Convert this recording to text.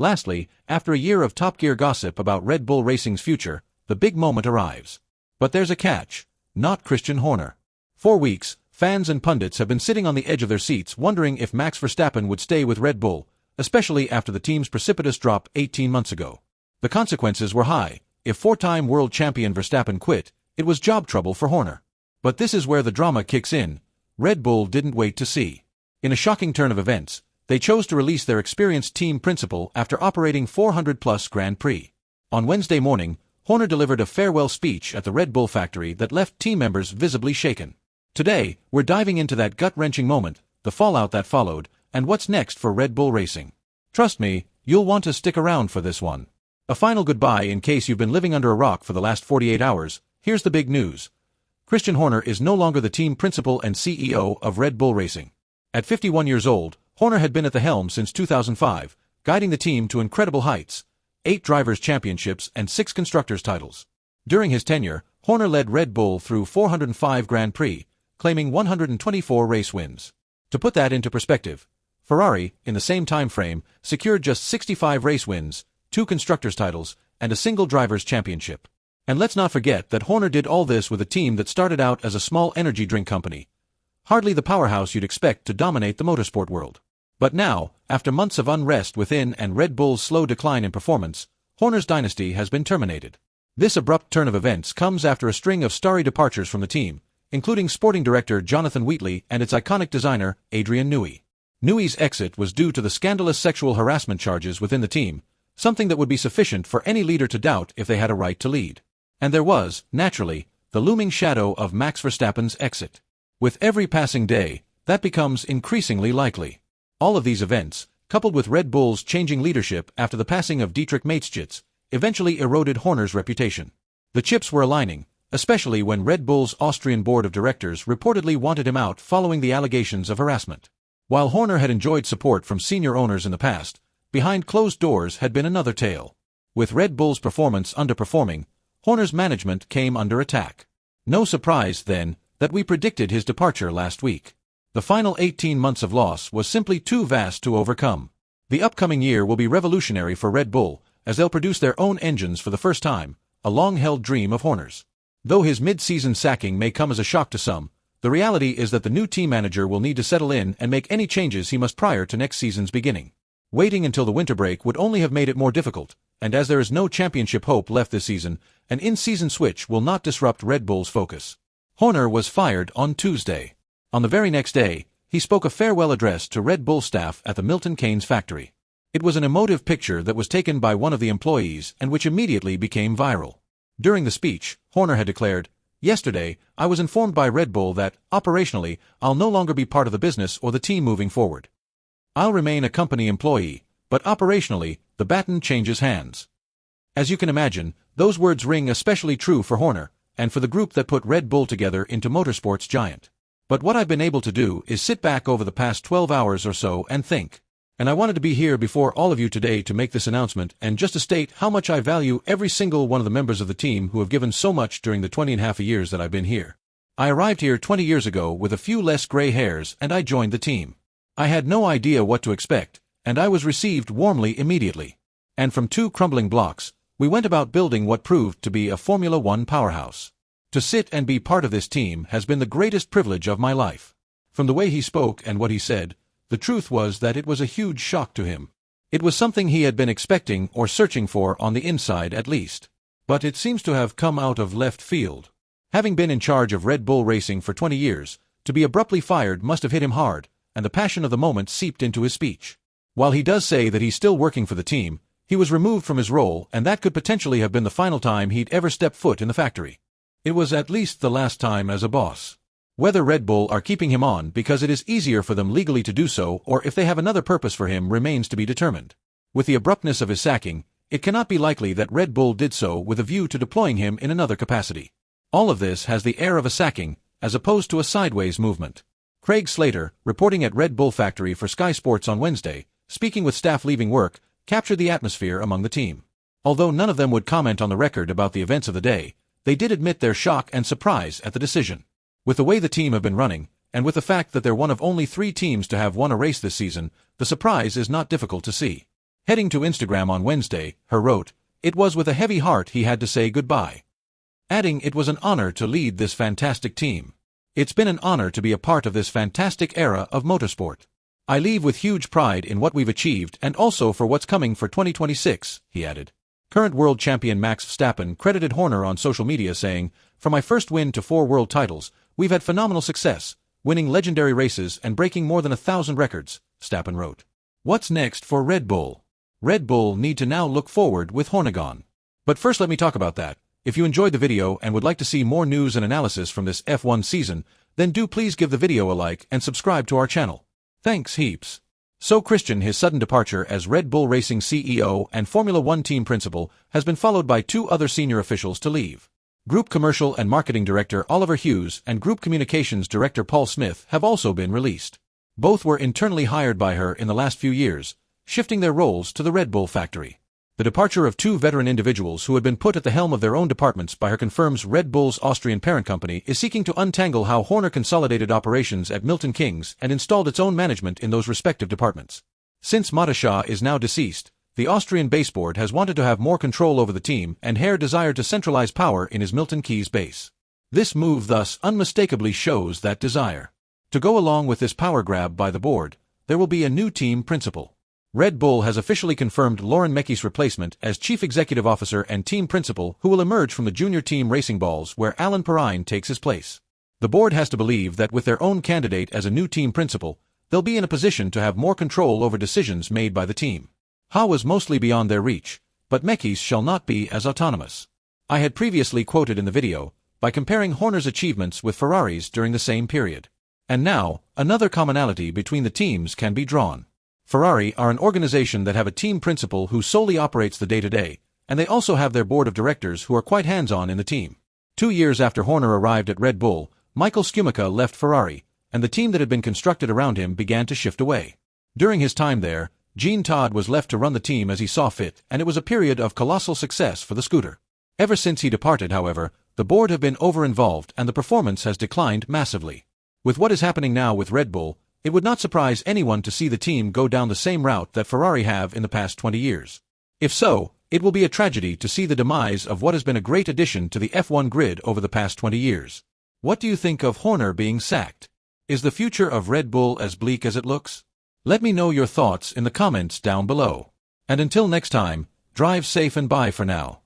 Lastly, after a year of Top Gear gossip about Red Bull Racing's future, the big moment arrives. But there's a catch. Not Christian Horner. For weeks, fans and pundits have been sitting on the edge of their seats wondering if Max Verstappen would stay with Red Bull, especially after the team's precipitous drop 18 months ago. The consequences were high. If four-time world champion Verstappen quit, it was job trouble for Horner. But this is where the drama kicks in. Red Bull didn't wait to see. In a shocking turn of events, they chose to release their experienced team principal after operating 400-plus Grand Prix. On Wednesday morning, Horner delivered a farewell speech at the Red Bull factory that left team members visibly shaken. Today, we're diving into that gut-wrenching moment, the fallout that followed, and what's next for Red Bull Racing. Trust me, you'll want to stick around for this one. A final goodbye in case you've been living under a rock for the last 48 hours. Here's the big news. Christian Horner is no longer the team principal and CEO of Red Bull Racing. At 51 years old, Horner had been at the helm since 2005, guiding the team to incredible heights, 8 drivers' championships and 6 constructors' titles. During his tenure, Horner led Red Bull through 405 Grand Prix, claiming 124 race wins. To put that into perspective, Ferrari, in the same time frame, secured just 65 race wins, 2 constructors' titles, and a single driver's championship. And let's not forget that Horner did all this with a team that started out as a small energy drink company. Hardly the powerhouse you'd expect to dominate the motorsport world. But now, after months of unrest within and Red Bull's slow decline in performance, Horner's dynasty has been terminated. This abrupt turn of events comes after a string of starry departures from the team, including sporting director Jonathan Wheatley and its iconic designer, Adrian Newey. Newey's exit was due to the scandalous sexual harassment charges within the team, something that would be sufficient for any leader to doubt if they had a right to lead. And there was, naturally, the looming shadow of Max Verstappen's exit. With every passing day, that becomes increasingly likely. All of these events, coupled with Red Bull's changing leadership after the passing of Dietrich Mateschitz, eventually eroded Horner's reputation. The chips were aligning, especially when Red Bull's Austrian board of directors reportedly wanted him out following the allegations of harassment. While Horner had enjoyed support from senior owners in the past, behind closed doors had been another tale. With Red Bull's performance underperforming, Horner's management came under attack. No surprise, then, that we predicted his departure last week. The final 18 months of loss was simply too vast to overcome. The upcoming year will be revolutionary for Red Bull, as they'll produce their own engines for the first time, a long-held dream of Horner's. Though his mid-season sacking may come as a shock to some, the reality is that the new team manager will need to settle in and make any changes he must prior to next season's beginning. Waiting until the winter break would only have made it more difficult, and as there is no championship hope left this season, an in-season switch will not disrupt Red Bull's focus. Horner was fired on Tuesday. On the very next day, he spoke a farewell address to Red Bull staff at the Milton Keynes factory. It was an emotive picture that was taken by one of the employees and which immediately became viral. During the speech, Horner had declared, "Yesterday, I was informed by Red Bull that, operationally, I'll no longer be part of the business or the team moving forward. I'll remain a company employee, but operationally, the baton changes hands." As you can imagine, those words ring especially true for Horner, and for the group that put Red Bull together into motorsports giant. But what I've been able to do is sit back over the past 12 hours or so and think. And I wanted to be here before all of you today to make this announcement and just to state how much I value every single one of the members of the team who have given so much during the 20.5 years that I've been here. I arrived here 20 years ago with a few less gray hairs and I joined the team. I had no idea what to expect, and I was received warmly immediately. And from 2 crumbling blocks, we went about building what proved to be a Formula One powerhouse. To sit and be part of this team has been the greatest privilege of my life. From the way he spoke and what he said, the truth was that it was a huge shock to him. It was something he had been expecting or searching for on the inside at least. But it seems to have come out of left field. Having been in charge of Red Bull Racing for 20 years, to be abruptly fired must have hit him hard, and the passion of the moment seeped into his speech. While he does say that he's still working for the team, he was removed from his role and that could potentially have been the final time he'd ever step foot in the factory. It was at least the last time as a boss. Whether Red Bull are keeping him on because it is easier for them legally to do so or if they have another purpose for him remains to be determined. With the abruptness of his sacking, it cannot be likely that Red Bull did so with a view to deploying him in another capacity. All of this has the air of a sacking, as opposed to a sideways movement. Craig Slater, reporting at Red Bull Factory for Sky Sports on Wednesday, speaking with staff leaving work, captured the atmosphere among the team. Although none of them would comment on the record about the events of the day, they did admit their shock and surprise at the decision. With the way the team have been running, and with the fact that they're one of only 3 teams to have won a race this season, the surprise is not difficult to see. Heading to Instagram on Wednesday, Her wrote, "It was with a heavy heart he had to say goodbye," adding it was an honor to lead this fantastic team. "It's been an honor to be a part of this fantastic era of motorsport. I leave with huge pride in what we've achieved and also for what's coming for 2026, he added. Current world champion Max Verstappen credited Horner on social media saying, "From my first win to 4 world titles, we've had phenomenal success, winning legendary races and breaking more than 1,000 records," Verstappen wrote. What's next for Red Bull? Red Bull need to now look forward with Horner gone. But first let me talk about that. If you enjoyed the video and would like to see more news and analysis from this F1 season, then do please give the video a like and subscribe to our channel. Thanks heaps. So Christian, his sudden departure as Red Bull Racing CEO and Formula One team principal has been followed by 2 other senior officials to leave. Group Commercial and Marketing Director Oliver Hughes and Group Communications Director Paul Smith have also been released. Both were internally hired by her in the last few years, shifting their roles to the Red Bull factory. The departure of 2 veteran individuals who had been put at the helm of their own departments by her confirms Red Bull's Austrian parent company is seeking to untangle how Horner consolidated operations at Milton Keynes and installed its own management in those respective departments. Since Mata is now deceased, the Austrian base board has wanted to have more control over the team and Hare desired to centralize power in his Milton Keynes base. This move thus unmistakably shows that desire. To go along with this power grab by the board, there will be a new team principal. Red Bull has officially confirmed Lauren Mecky's replacement as Chief Executive Officer and Team Principal, who will emerge from the junior team Racing Balls where Alan Perrine takes his place. The board has to believe that with their own candidate as a new team principal, they'll be in a position to have more control over decisions made by the team. Ha was mostly beyond their reach, but Mecky's shall not be as autonomous. I had previously quoted in the video, by comparing Horner's achievements with Ferrari's during the same period. And now, another commonality between the teams can be drawn. Ferrari are an organization that have a team principal who solely operates the day-to-day, and they also have their board of directors who are quite hands-on in the team. 2 years after Horner arrived at Red Bull, Michael Schumacher left Ferrari, and the team that had been constructed around him began to shift away. During his time there, Jean Todt was left to run the team as he saw fit, and it was a period of colossal success for the scooter. Ever since he departed, however, the board have been over-involved and the performance has declined massively. With what is happening now with Red Bull, it would not surprise anyone to see the team go down the same route that Ferrari have in the past 20 years. If so, it will be a tragedy to see the demise of what has been a great addition to the F1 grid over the past 20 years. What do you think of Horner being sacked? Is the future of Red Bull as bleak as it looks? Let me know your thoughts in the comments down below. And until next time, drive safe and bye for now.